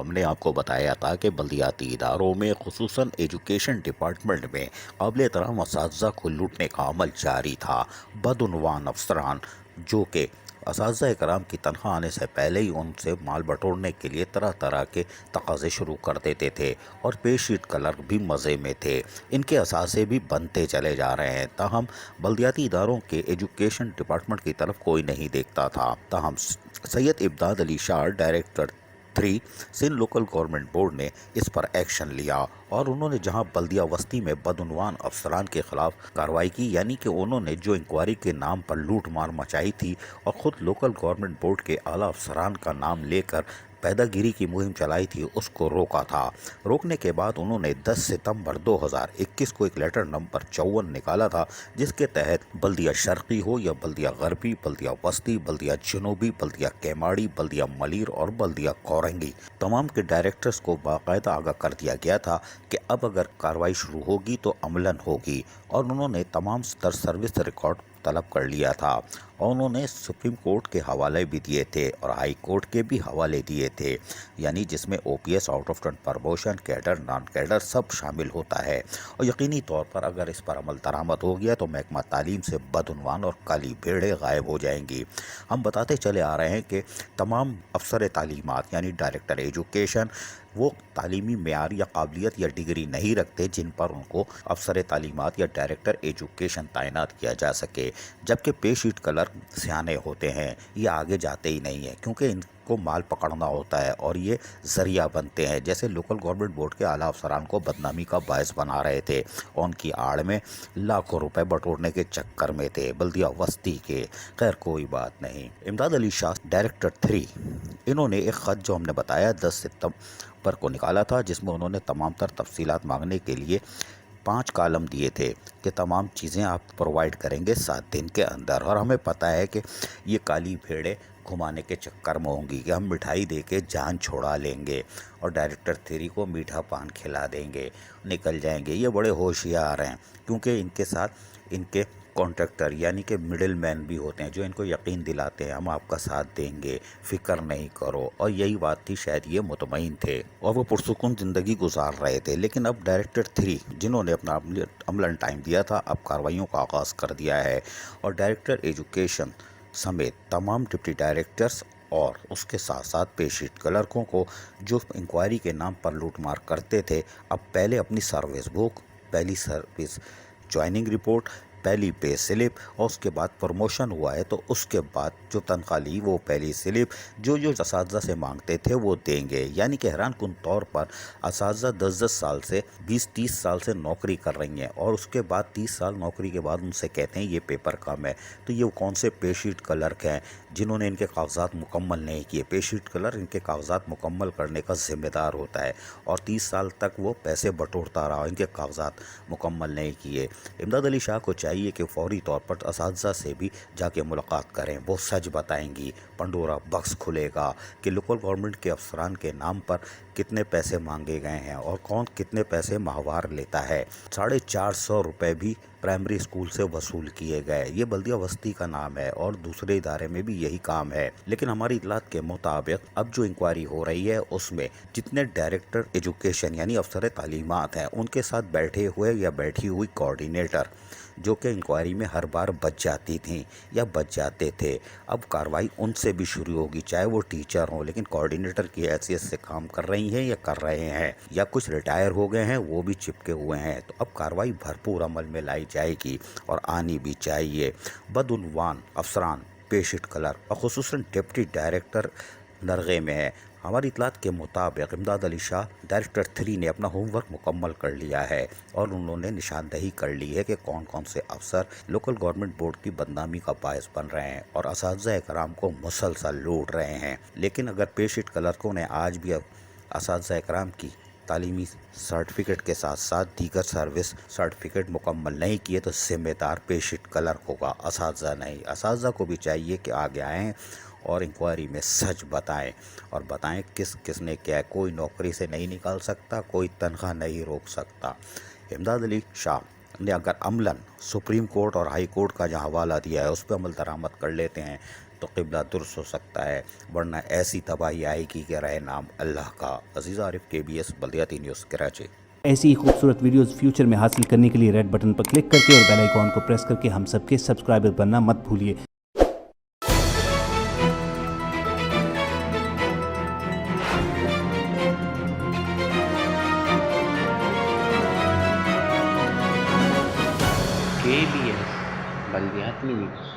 ہم نے آپ کو بتایا تھا کہ بلدیاتی اداروں میں خصوصاً ایجوکیشن ڈپارٹمنٹ میں قابل احترام اساتذہ کو لوٹنے کا عمل جاری تھا۔ بدعنوان افسران جو کہ اساتذہ کرام کی تنخواہ آنے سے پہلے ہی ان سے مال بٹورنے کے لیے طرح طرح کے تقاضے شروع کر دیتے تھے، اور پے شیٹ کلرک بھی مزے میں تھے۔ ان کے اثاثے بھی بنتے چلے جا رہے ہیں، تاہم بلدیاتی اداروں کے ایجوکیشن ڈپارٹمنٹ کی طرف کوئی نہیں دیکھتا تھا۔ تاہم Syed Imdad Ali Shah director 3 Sindh local government board نے اس پر ایکشن لیا، اور انہوں نے جہاں بلدیہ وسطی میں بدعنوان افسران کے خلاف کارروائی کی، یعنی کہ انہوں نے جو انکوائری کے نام پر لوٹ مار مچائی تھی اور خود لوکل گورنمنٹ بورڈ کے اعلیٰ افسران کا نام لے کر پیدا گیری کی مہم چلائی تھی، اس کو روکا تھا۔ روکنے کے بعد انہوں نے 10 ستمبر 2021 کو ایک لیٹر نمبر 54 نکالا تھا، جس کے تحت بلدیہ شرقی ہو یا بلدیہ غربی، بلدیہ وسطی، بلدیہ جنوبی، بلدیہ کیماڑی، بلدیہ ملیر اور بلدیہ کورنگی، تمام کے ڈائریکٹرز کو باقاعدہ آگاہ کر دیا گیا تھا کہ اب اگر کارروائی شروع ہوگی تو عملاً ہوگی، اور انہوں نے تمام تر سروس ریکارڈ طلب کر لیا تھا، اور انہوں نے سپریم کورٹ کے حوالے بھی دیے تھے اور ہائی کورٹ کے بھی حوالے دیے تھے، یعنی جس میں O P S, out of turn promotion, cadre, non cadre سب شامل ہوتا ہے۔ اور یقینی طور پر اگر اس پر عمل درآمد ہو گیا تو محکمہ تعلیم سے بدعنوان اور کالی بھیڑیں غائب ہو جائیں گی۔ ہم بتاتے چلے آ رہے ہیں کہ تمام افسر تعلیمات یعنی ڈائریکٹر ایجوکیشن وہ تعلیمی معیار یا قابلیت یا ڈگری نہیں رکھتے جن پر ان کو افسر تعلیمات یا ڈائریکٹر ایجوکیشن تعینات کیا جا سکے، جبکہ پے شیٹ کلرک سیانے ہوتے ہیں، یہ آگے جاتے ہی نہیں ہیں کیونکہ ان کو مال پکڑنا ہوتا ہے اور یہ ذریعہ بنتے ہیں، جیسے لوکل گورنمنٹ بورڈ کے اعلیٰ افسران کو بدنامی کا باعث بنا رہے تھے اور ان کی آڑ میں لاکھوں روپے بٹورنے کے چکر میں تھے بلدیہ وسطی کے۔ خیر کوئی بات نہیں۔ امداد علی شاہ ڈائریکٹر 3 انہوں نے ایک خط جو ہم نے بتایا 10 ستمبر کو نکالا تھا، جس میں انہوں نے تمام تر تفصیلات مانگنے کے لیے 5 کالم دیے تھے کہ تمام چیزیں آپ پرووائڈ کریں گے 7 دن کے اندر، اور ہمیں پتہ ہے کہ یہ کالی بھیڑیں گھمانے کے چکر میں ہوں گی کہ ہم مٹھائی دے کے جان چھوڑا لیں گے اور ڈائریکٹر 3 کو میٹھا پان کھلا دیں گے، نکل جائیں گے۔ یہ بڑے ہوشیار ہیں کیونکہ ان کے ساتھ ان کے کانٹریکٹر یعنی کہ مڈل مین بھی ہوتے ہیں جو ان کو یقین دلاتے ہیں ہم آپ کا ساتھ دیں گے، فکر نہیں کرو، اور یہی بات تھی، شاید یہ مطمئن تھے اور وہ پرسکون زندگی گزار رہے تھے۔ لیکن اب ڈائریکٹر 3 جنہوں نے اپنا عملاً ٹائم دیا تھا اب کارروائیوں کا آغاز کر دیا ہے، اور ڈائریکٹر ایجوکیشن سمیت تمام ڈپٹی ڈائریکٹرز اور اس کے ساتھ ساتھ پے شیٹ کلرکوں کو جو انکوائری کے نام پر لوٹ مار کرتے تھے، اب پہلے اپنی سروس بک، پہلی سروس جوائننگ رپورٹ، پہلی پے سلپ، اور اس کے بعد پروموشن ہوا ہے تو اس کے بعد جو تنخواہ لی وہ پہلی سلپ جو اساتذہ سے مانگتے تھے وہ دیں گے۔ یعنی کہ حیران کن طور پر اساتذہ 10 سال سے 20-30 سال سے نوکری کر رہی ہیں، اور اس کے بعد 30 سال نوکری کے بعد ان سے کہتے ہیں یہ پیپر کم ہے، تو یہ کون سے پے شیٹ کلرک ہیں جنہوں نے ان کے کاغذات مکمل نہیں کیے؟ پے شیٹ کلر ان کے کاغذات مکمل کرنے کا ذمہ دار ہوتا ہے، اور 30 سال تک وہ پیسے بٹورتا رہا، ان کے کاغذات مکمل نہیں کیے۔ امداد علی شاہ کو چاہیے کہ فوری طور پر اساتذہ سے بھی جا کے ملاقات کریں، وہ سچ بتائیں گی، پنڈورا باکس کھلے گا کہ لوکل گورنمنٹ کے افسران کے نام پر کتنے پیسے مانگے گئے ہیں اور کون کتنے پیسے ماہوار لیتا ہے۔ 450 روپے بھی پرائمری اسکول سے وصول کیے گئے۔ یہ بلدیہ وسطی کا نام ہے اور دوسرے ادارے میں بھی یہی کام ہے، لیکن ہماری اطلاعات کے مطابق اب جو انکوائری ہو رہی ہے اس میں جتنے ڈائریکٹر ایجوکیشن یعنی افسر تعلیمات ہیں ان کے ساتھ بیٹھے ہوئے یا بیٹھی ہوئی کوارڈینیٹر جو کہ انکوائری میں ہر بار بچ جاتی تھیں یا بچ جاتے تھے، اب کارروائی ان سے بھی شروع ہوگی، چاہے وہ ٹیچر ہوں لیکن کوارڈینیٹر کی حیثیت سے کام کر رہی ہیں یا کر رہے ہیں، یا کچھ ریٹائر ہو گئے ہیں وہ بھی چپکے ہوئے ہیں، تو اب کارروائی بھرپور عمل میں لائی جائے گی اور آنی بھی چاہیے۔ بدعنوان افسران، پے شیٹ کلر اور خصوصاً ڈپٹی ڈائریکٹر نرغے میں ہے۔ ہماری اطلاعات کے مطابق امداد علی شاہ ڈائریکٹر 3 نے اپنا ہوم ورک مکمل کر لیا ہے اور انہوں نے نشاندہی کر لی ہے کہ کون کون سے افسر لوکل گورنمنٹ بورڈ کی بدنامی کا باعث بن رہے ہیں اور اساتذہ کرام کو مسلسل لوٹ رہے ہیں۔ لیکن اگر پے شیٹ کلرکوں نے آج بھی اساتذہ کرام کی تعلیمی سرٹیفکیٹ کے ساتھ ساتھ دیگر سروس سرٹیفکیٹ مکمل نہیں کیے تو ذمہ دار پے شیٹ کلرک ہوگا، اساتذہ نہیں۔ اساتذہ کو بھی چاہیے کہ آگے آئیں اور انکوائری میں سچ بتائیں اور بتائیں کس کس نے کیا ہے۔ کوئی نوکری سے نہیں نکال سکتا، کوئی تنخواہ نہیں روک سکتا۔ امداد علی شاہ نے اگر عملاً سپریم کورٹ اور ہائی کورٹ کا جہاں حوالہ دیا ہے اس پہ عمل درآمد کر لیتے ہیں تو قبلہ درست ہو سکتا ہے، ورنہ ایسی تباہی آئے گی کہ رہے نام اللہ کا۔ عزیز عارف، KBS بلدیاتی نیوز کراچی۔ ایسی ہی خوبصورت ویڈیوز فیوچر میں حاصل کرنے کے لیے ریڈ بٹن پر کلک کر کے اور بیل آئیکن کو پریس کر کے ہم سب کے سبسکرائبر بننا مت بھولیے۔ KBS بلدیاتی نیوز۔